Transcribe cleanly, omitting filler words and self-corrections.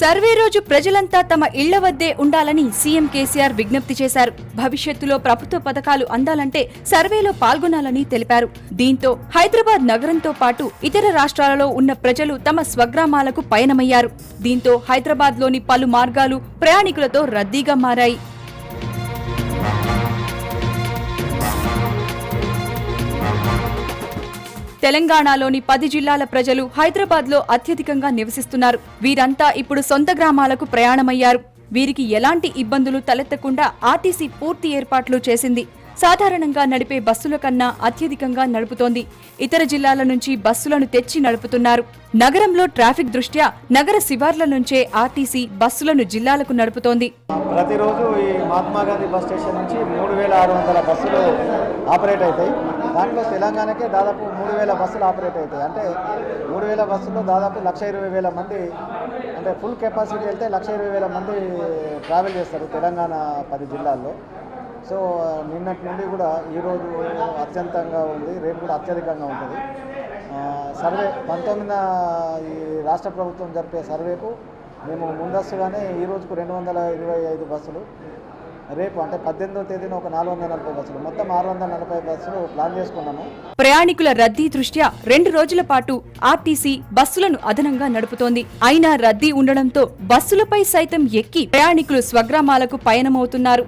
Survey రోజు ప్రజలంతా తమ ఇళ్ల వద్దే ఉండాలని సీఎం కేసీఆర్ విజ్ఞప్తి చేశారు. భవిష్యత్తులో ప్రభుత్వ పథకాలు అందాలంటే సర్వేలో పాల్గొనాలని తెలిపారు. దీంతో హైదరాబాద్ నగరంతో పాటు ఇతర రాష్ట్రాలలో ఉన్న ప్రజలు తమ స్వగ్రామాలకు పయనమయ్యారు. దీంతో హైదరాబాద్లోని పలు మార్గాలు ప్రయాణికులతో రద్దీగా మారాయి. తెలంగాణలోని 10 జిల్లాల ప్రజలు హైదరాబాద్లో అత్యధికంగా నివసిస్తున్నారు. వీరంతా ఇప్పుడు సొంత గ్రామాలకు ప్రయాణమయ్యారు. వీరికి ఎలాంటి ఇబ్బందులు తలెత్తకుండా ఆర్టీసీ పూర్తి ఏర్పాట్లు చేసింది. సాధారణంగా నడిపే బస్సుల కన్నా అత్యధికంగా నడుపుతోంది. ఇతర జిల్లాల నుంచి బస్సులను తెచ్చి నడుపుతున్నారు. నగరంలో ట్రాఫిక్ దృష్ట్యా నగర శివార్ల నుంచే ఆర్టీసీ బస్సులను జిల్లాలకు నడుపుతోంది. ప్రతిరోజు ఈ మహాత్మా గాంధీ బస్ స్టేషన్ నుంచి 3600 బస్సులు ఆపరేట్ అవుతాయి. దాంట్లో తెలంగాణకే దాదాపు 3000 బస్సులు ఆపరేట్ అవుతాయి. అంటే 3000 బస్సుల్లో దాదాపు 1,20,000 మంది, అంటే ఫుల్ కెపాసిటీ వెళ్తే 1,20,000 మంది ట్రావెల్ చేస్తారు తెలంగాణ 10 జిల్లాల్లో. సో నిన్నటి నుండి కూడా ఈరోజు అత్యంతంగా ఉంది, రేపు కూడా అత్యధికంగా ఉంటుంది. సర్వే 19న ఈ రాష్ట్ర ప్రభుత్వం జరిపే సర్వేకు మేము ముందస్తుగానే ఈ రోజుకు 225 బస్సులు, రేపు అంటే 18వ తేదీన ఒక 440 బస్సులు, మొత్తం 640 బస్సులు ప్లాన్ చేసుకున్నాము. ప్రయాణికుల రద్దీ దృష్ట్యా 2 రోజుల పాటు ఆర్టీసీ బస్సులను అదనంగా నడుపుతోంది. అయినా రద్దీ ఉండడంతో బస్సులపై సైతం ఎక్కి ప్రయాణికులు స్వగ్రామాలకు పయనమవుతున్నారు.